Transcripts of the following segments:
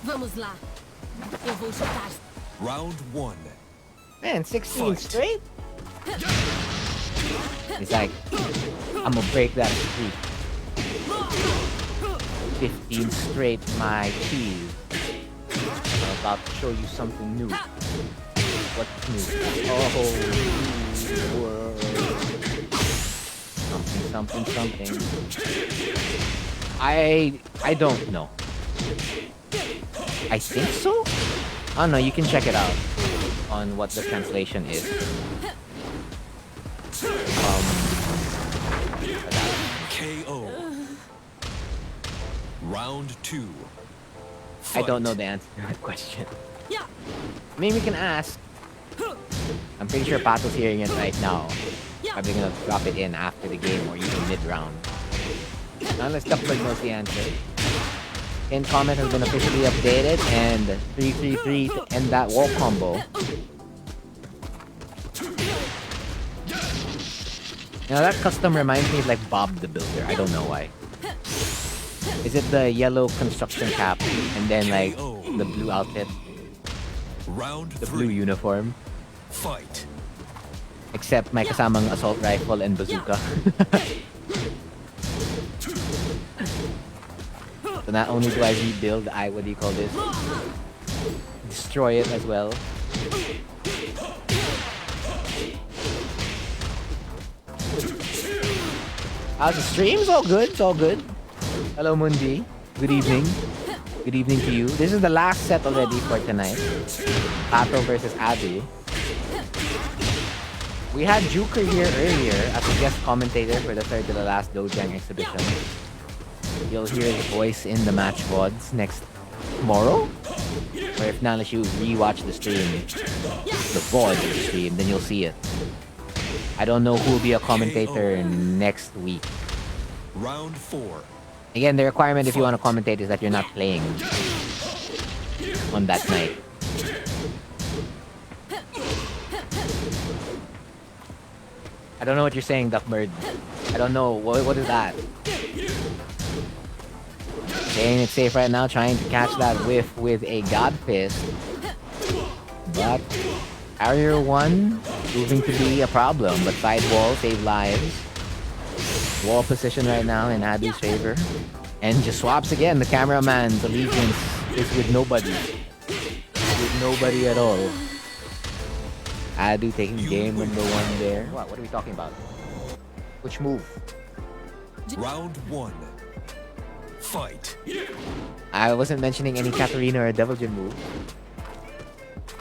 Vamos lá. Eu vou chutar. Round 1. Man, 16 Fight. straight? He's like, I'm gonna break that streak. 15 straight, my cheese. I'm about to show you something new. What's new? Oh, world. Something. I don't know. I think so? Oh no, you can check it out on what the translation is. KO. Round 2. I don't know the answer to that question. Maybe we can ask. I'm pretty sure Pato's hearing it right now. Probably gonna drop it in after the game or even mid-round. Unless Duckbird knows the answer. Pin comment has been officially updated and 333 to end that wall combo. Now that custom reminds me of like Bob the Builder. I don't know why. Is it the yellow construction cap and then like the blue outfit? Round The 3. blue uniform. Fight. Except may kasamang assault rifle and bazooka. So not only do I rebuild, what do you call this? Destroy it as well. How's the stream? It's all good. It's all good. Hello, Mundi. Good evening. Good evening to you. This is the last set already for tonight. Pato versus Abby. We had Juker here earlier as a guest commentator for the third to the last Dojang exhibition. You'll hear his voice in the match VODs tomorrow? Or if not, unless you rewatch the stream, the VOD of the stream, then you'll see it. I don't know who will be a commentator next week. Round 4. Again, the requirement if you want to commentate is that you're not playing on that night. I don't know what you're saying, Duckbird. I don't know. What is that? Playing it safe right now, trying to catch that whiff with a God Fist. But Area 1 proving to be a problem, but side wall save lives. Wall position right now in Adu's favor. And just swaps again. The cameraman's allegiance is with nobody. With nobody at all. Adu taking game number 1 there. What are we talking about? Which move? Round 1. Fight. I wasn't mentioning any Katarina or Devil Jin move.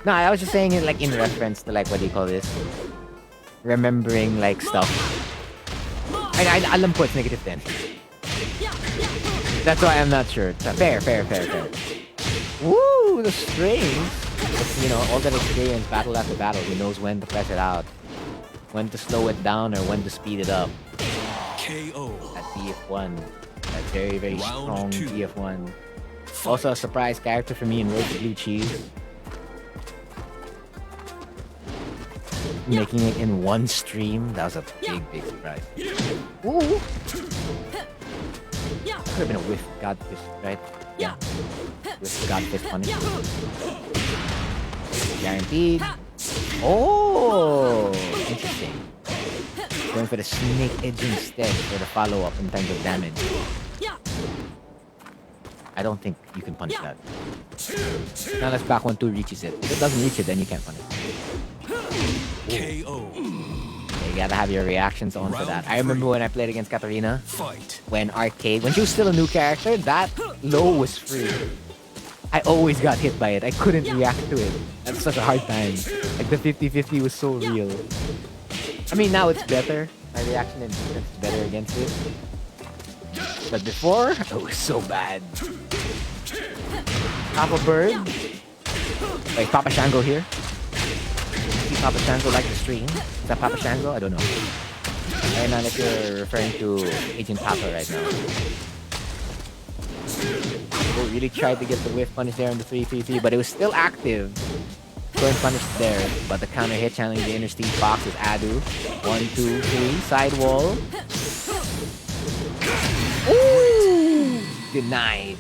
No, I was just saying it like in reference to like, what do you call this? Remembering like stuff. Alam ko it's negative 10. That's why I'm not sure. Fair. Woo, the strings. It's, you know, all that experience battle after battle. He knows when to press it out. When to slow it down or when to speed it up. KO. At TF1. That very, very strong Round 2. TF1. Also a surprise character for me in Road to Blue Cheese. Making it in one stream, that was a big surprise. Ooh! Could have been a whiff God Fist, right? Yeah. Whiff God Fist punish. Guaranteed. Oh! Interesting. Going for the Snake Edge instead for the follow-up in terms of damage. I don't think you can punish that. Now let's back 1-2 reaches it. If it doesn't reach it, then you can't punish it. KO. You gotta have your reactions on for that. I remember when I played against Katarina, Fight. when she was still a new character, that low was free. I always got hit by it. I couldn't react to it. That's such a hard time. Like the 50-50 was so real. I mean, now it's better. My reaction and defense is better against it. But before, it was so bad. Papa Bird. Wait, Papa Shango here. See Papa Shango like the stream? Is that Papa Shango? I don't know. I don't know if you're referring to Agent Pato right now. Oh, really tried to get the whiff punish there on the 3-3-3, but it was still active. Going punished there, but the counter hit channeling the inner Steve box is Adu. 1, 2, 3, side wall. Ooh! Denied.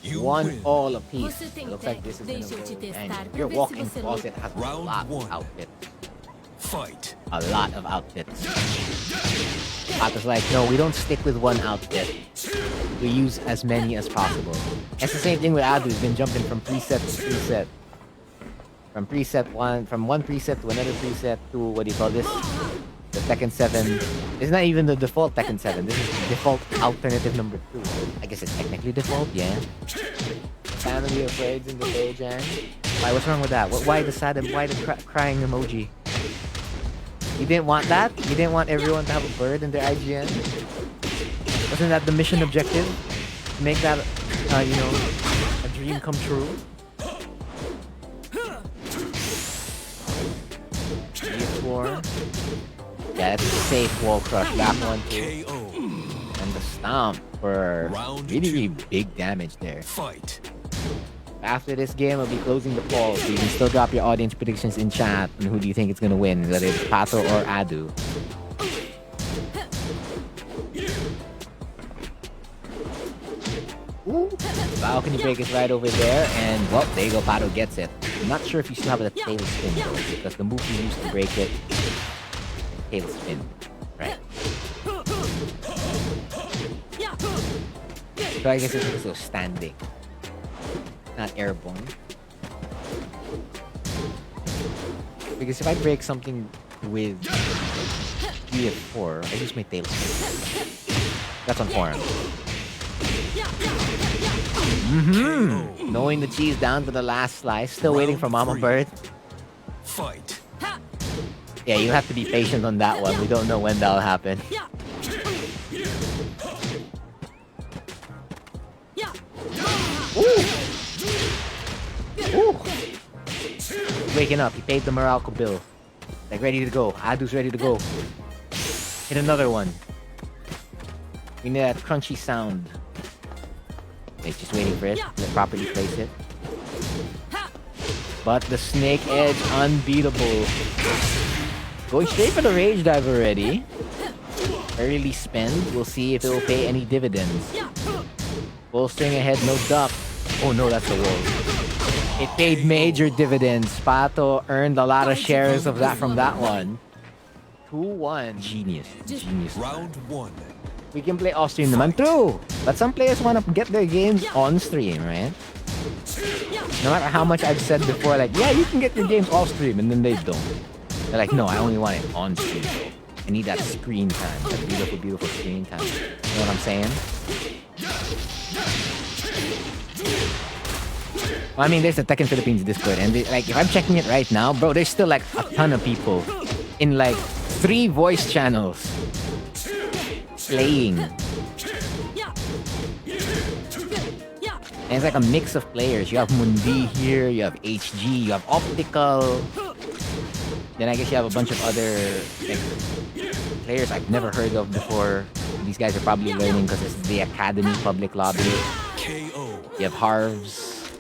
You One win. all apiece. Você tem It looks like this is deixa eu gonna te go. testar And pra your ver se walk-in você closet has a Round lot one. of outfits. Fight. A lot of outfits. Pato's like, no, we don't stick with one outfit. We use as many as possible. It's the same thing with Adu. He's been jumping from preset to preset. From one preset to another preset to, what do you call this? The Tekken 7. It's not even the default Tekken 7. This is the default alternative number 2. I guess it's technically default, yeah. Family of raids in the Dojang. Why, what's wrong with that? Why the sad and why the crying emoji? You didn't want that? You didn't want everyone to have a bird in their IGN? Wasn't that the mission objective? To make that, you know, a dream come true? E4. Yeah, that's a safe wall crush. That one too. KO. And the stomp for Round really two. big damage there. Fight. After this game, I'll be closing the poll, so you can still drop your audience predictions in chat on who do you think is gonna win, whether it's Pato or Adu. Ooh. Balcony break is right over there, and well, there you go, Pato gets it. I'm not sure if you still have the tailspin though, because the move you used to break it, tailspin, right? So I guess it's also standing, not airborne. Because if I break something with 3 of 4, I use my tailspin. That's on forearm. Knowing the cheese down to the last slice, still waiting for Mama Round Bird. Fight. Yeah, you have to be patient on that one. We don't know when that'll happen. Ooh. Ooh. Waking up. He paid the Morocco bill. Like ready to go. Adu's ready to go. Hit another one. We need that crunchy sound. Wait, just waiting for it to properly place it. But the snake edge unbeatable. Going straight for the rage dive already. Early spend. We'll see if it will pay any dividends. Full string ahead, no duck. Oh no, that's the wall. It paid major dividends. Pato earned a lot of shares of that from that one. 2-1. Genius. Genius. Round one. We can play off stream naman too. But some players want to get their games on stream, right? No matter how much I've said before, like, yeah, you can get your games off stream, and then they don't. They're like, no, I only want it on stream. I need that screen time. That beautiful, beautiful screen time. You know what I'm saying? Well, I mean, there's the Tekken Philippines Discord, and like, if I'm checking it right now, bro, there's still like a ton of people in like 3 voice channels playing. And it's like a mix of players. You have Mundi here, you have HG, you have Optical. Then I guess you have a bunch of other like players I've never heard of before. These guys are probably learning because it's the Academy public lobby. KO. You have Harvs.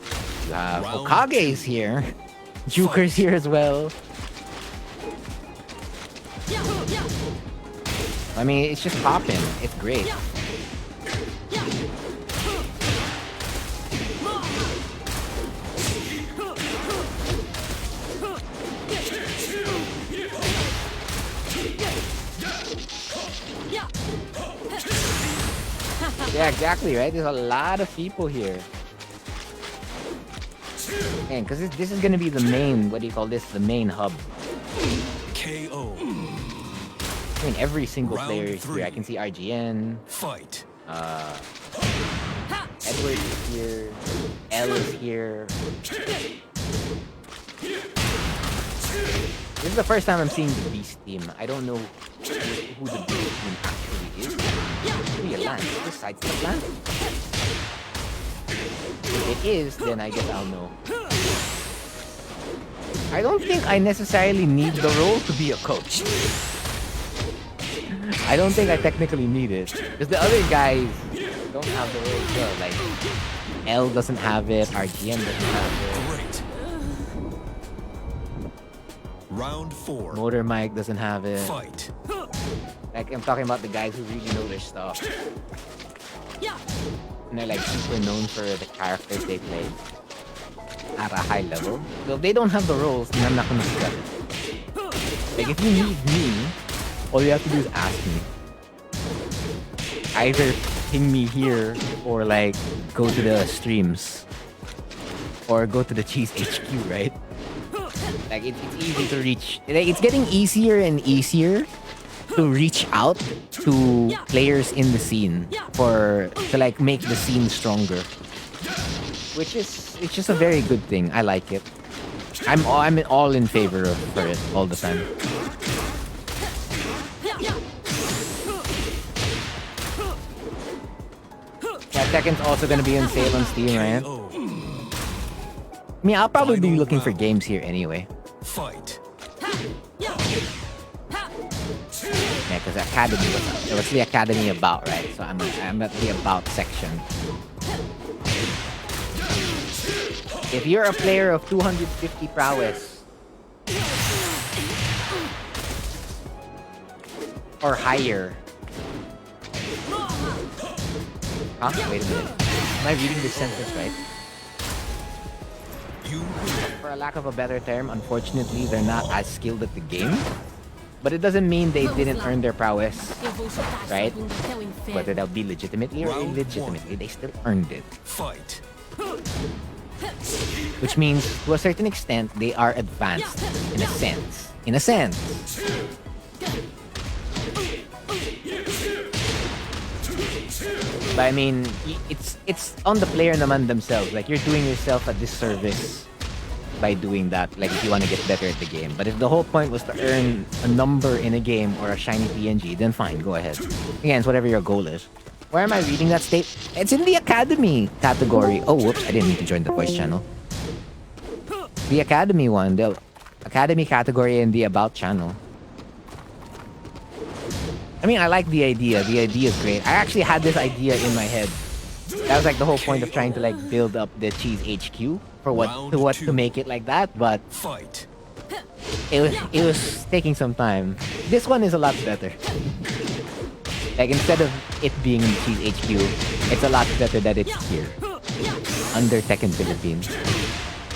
You have Okage's here. Juker's here as well. I mean, it's just popping. It's great. Yeah, exactly, right? There's a lot of people here. And because this is going to be the main, what do you call this? The main hub. KO. I mean, every single player is here. I can see RGN. Fight. Edward is here. L is here. This is the first time I'm seeing the Beast team. I don't know who the Beast team actually is. Maybe a land. Is this side step land? If it is, then I guess I'll know. I don't think I necessarily need the role to be a coach. I don't think I technically need it. Because the other guys don't have the role as well. Like, L doesn't have it, RGN doesn't have it. Great. Round 4. Motor Mike doesn't have it. Fight. Like, I'm talking about the guys who really know their stuff. and they're like super known for the characters they play at a high level. So if they don't have the roles, then I'm not gonna sweat it. Like if you need me, all you have to do is ask me. Either ping me here or like go to the streams. Or go to the Cheese HQ, right? Like it's easy to reach. Like, it's getting easier and easier to reach out to players in the scene to like make the scene stronger. Which is it's just a very good thing. I like it. I'm all in favor for it all the time. Yeah, Tekken's also gonna be on sale on Steam, right? I mean, I'll probably be looking for games here anyway. Fight. Yeah, because Academy was up. So what's the Academy about, right? So I'm at the About section. If you're a player of 250 prowess or higher. Huh? Wait a minute. Am I reading this sentence right? For a lack of a better term, unfortunately, they're not as skilled at the game. But it doesn't mean they didn't earn their prowess, right? Whether they'll be legitimately or illegitimately, they still earned it. Fight. Which means, to a certain extent, they are advanced, in a sense. In a sense. But I mean, it's on the player naman themselves. Like, you're doing yourself a disservice by doing that, like if you want to get better at the game. But if the whole point was to earn a number in a game or a shiny PNG, then fine, go ahead. Again, it's whatever your goal is. Where am I reading that state? It's in the Academy category. Oh, whoops, I didn't mean to join the voice channel. The Academy one, the Academy category in the About channel. I mean, I like the idea. The idea is great. I actually had this idea in my head. That was like the whole point of trying to like build up the Cheese HQ for what to make it like that, but Fight. it was taking some time. This one is a lot better. Like instead of it being in the Cheese HQ, it's a lot better that it's here under Tekken Philippines,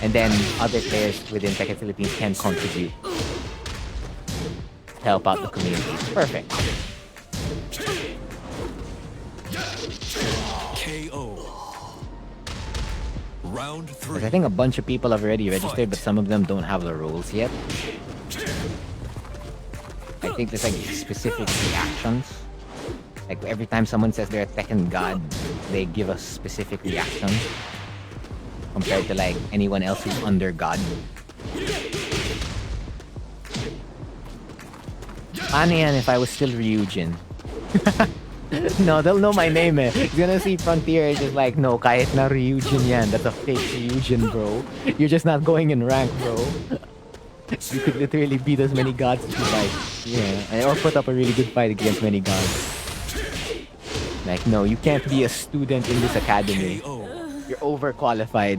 and then other players within Tekken Philippines can contribute, help out the community. Perfect. KO. Round 3. I think a bunch of people have already registered, but some of them don't have the roles yet. I think there's like specific reactions. Like every time someone says they're a Tekken god, they give a specific reaction compared to like anyone else who's under god. Ano yan if I was still Ryujin? No, they'll know my name eh. He's gonna see Frontier just like, no, kahit na Ryujin yan. That's a fake Ryujin, bro. You're just not going in rank, bro. You could literally beat as many gods as you like. Yeah, or put up a really good fight against many gods. Like, no, you can't be a student in this academy. You're overqualified.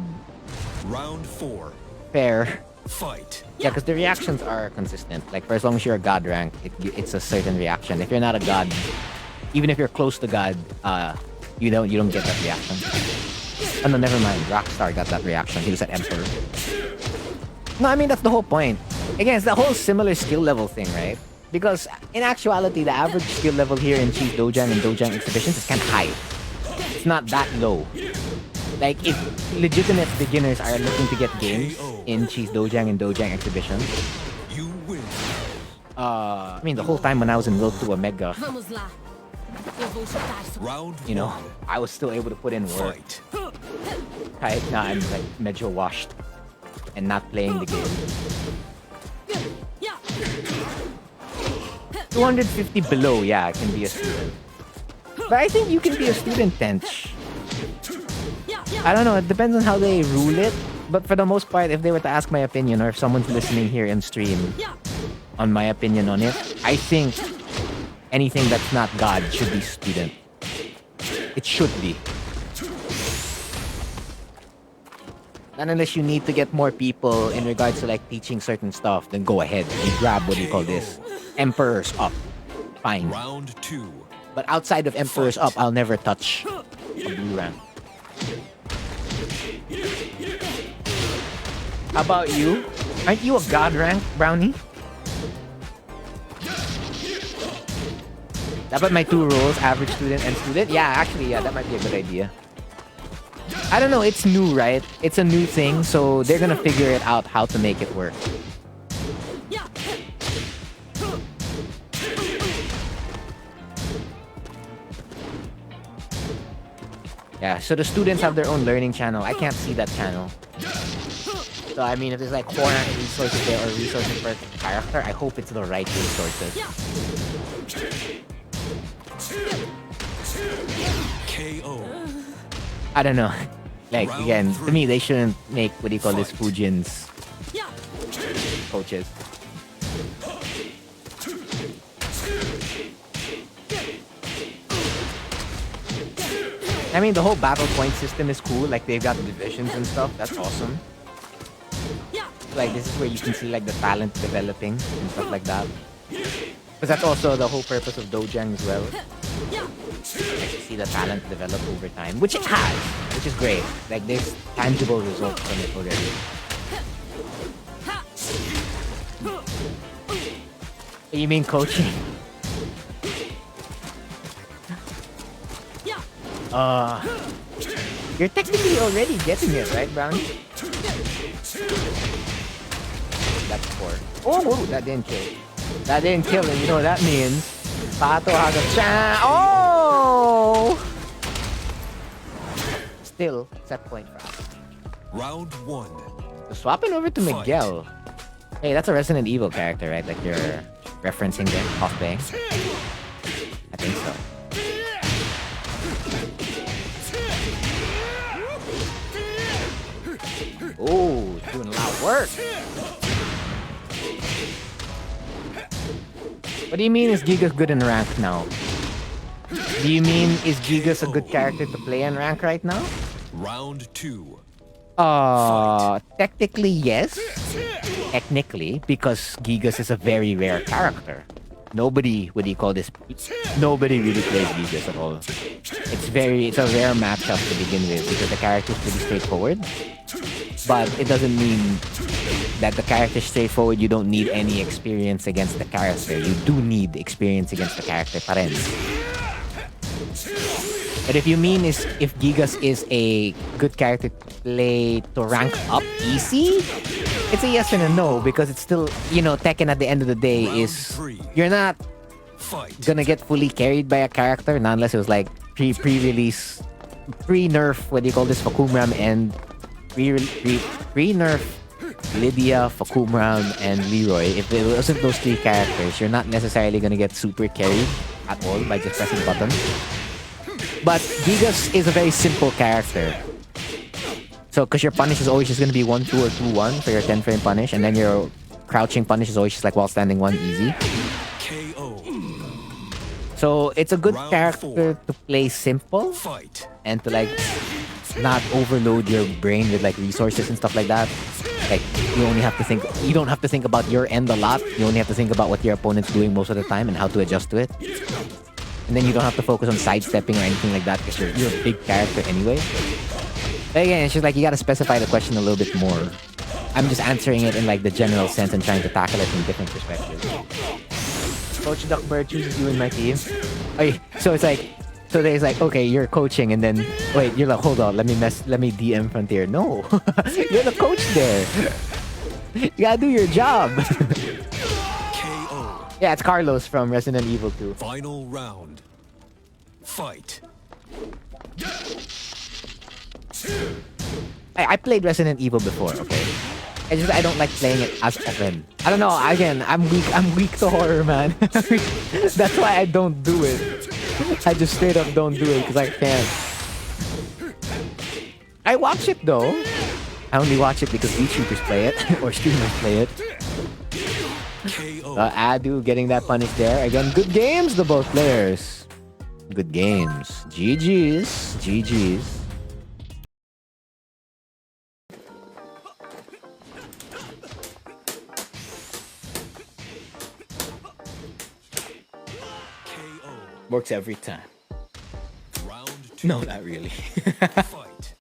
Round 4. Fair. Fight. Yeah, because the reactions are consistent. Like, for as long as you're a god rank, it's a certain reaction. If you're not a god, even if you're close to god, you don't get that reaction. Oh no, never mind. Rockstar got that reaction. He was at Emperor. No, I mean that's the whole point. Again, it's the whole similar skill level thing, right? Because in actuality, the average skill level here in Cheese Dojang and Dojang exhibitions is kind of high. It's not that low. Like, if legitimate beginners are looking to get games in Cheese Dojang and Dojang exhibitions, You win. I mean, the whole time when I was in World 2 Omega, Vamos lá. Eu vou chutar. Round 1. you know, I was still able to put in work. Fight. Right now, I'm like medyo washed and not playing the game. 250 below, yeah, I can be a student. But I think you can be a student, Tench. I don't know, it depends on how they rule it. But for the most part, if they were to ask my opinion, or if someone's listening here in stream on my opinion on it, I think anything that's not God should be student. It should be. Not unless you need to get more people in regards to like teaching certain stuff, then go ahead and grab what do you call this? Emperor's Up. Fine. Round 2. But outside of Emperor's Up, I'll never touch a blue rank. How about you? Aren't you a god rank, Brownie? That but my two roles, average student and student. Yeah, actually, yeah, that might be a good idea. I don't know, it's new, right? It's a new thing, so they're gonna figure it out how to make it work. Yeah, so the students have their own learning channel. I can't see that channel. So I mean, if there's like 400 resources there or resources per character, I hope it's the right resources. KO. I don't know. Like, again, to me, they shouldn't make, what do you call this, Fujin's coaches. I mean, the whole battle point system is cool. Like, they've got divisions and stuff. That's awesome. Like, this is where you can see, like, the talent developing and stuff like that. Because that's also the whole purpose of Dojang as well. Like, to see the talent develop over time. Which it has. Which is great. Like, there's tangible results from it already. You mean coaching? You're technically already getting it, right, Brownie? That's 4. Oh, that didn't kill. That didn't kill him. You know what that means? Pato has a chance. Oh! Still, set point for us. Round 1. So swapping over to Miguel. Hey, that's a Resident Evil character, right? Like you're referencing the cosplaying. I think so. Oh, doing a lot of work. What do you mean is Gigas good in rank now? Do you mean is Gigas a good character to play in rank right now? Round 2. Technically yes. Technically, because Gigas is a very rare character. Nobody, what do you call this? Nobody really plays Gigas at all. It's a rare matchup to begin with because the character is pretty straightforward. But it doesn't mean that the character is straightforward. You don't need any experience against the character. You do need experience against the character pa rin. But if you mean is if Gigas is a good character to play to rank up easy, it's a yes and a no because it's still, you know, Tekken at the end of the day is you're not gonna get fully carried by a character, not unless it was like pre-release, pre-nerf, what do you call this, Fakumram and pre-nerf Lydia, Fakumram, and Leroy. If it wasn't those 3 characters, you're not necessarily gonna get super carried at all by just pressing buttons. But Gigas is a very simple character. So, because your punish is always just going to be 1-2 or 2-1 for your 10 frame punish, and then your crouching punish is always just like while standing 1 easy. KO. So, it's a good Round character 4. to play simple Fight. and to like not overload your brain with like resources and stuff like that. Like, you only have to think, you don't have to think about your end a lot. You only have to think about what your opponent's doing most of the time and how to adjust to it. And then you don't have to focus on sidestepping or anything like that because you're a big character anyway. But again, it's just like you gotta specify the question a little bit more. I'm just answering it in like the general sense and trying to tackle it from different perspectives. Coach Duckbird chooses you in my team. Okay, so it's like, so there's like, okay, you're coaching and then, wait, you're like, hold on, let me DM Frontier. No, you're the coach there. You gotta do your job. KO. Yeah, it's Carlos from Resident Evil 2. Final round. Fight. I played Resident Evil before, okay? It's just I don't like playing it as often. I don't know, again, I'm weak to horror, man. That's why I don't do it. I just straight up don't do it because I can't. I watch it though. I only watch it because YouTubers play it or streamers play it. KO. Adu getting that punish there. Again, good games, the both players. Good games. GG's. GG's. KO. Works every time. Round 2. No, not really. Fight.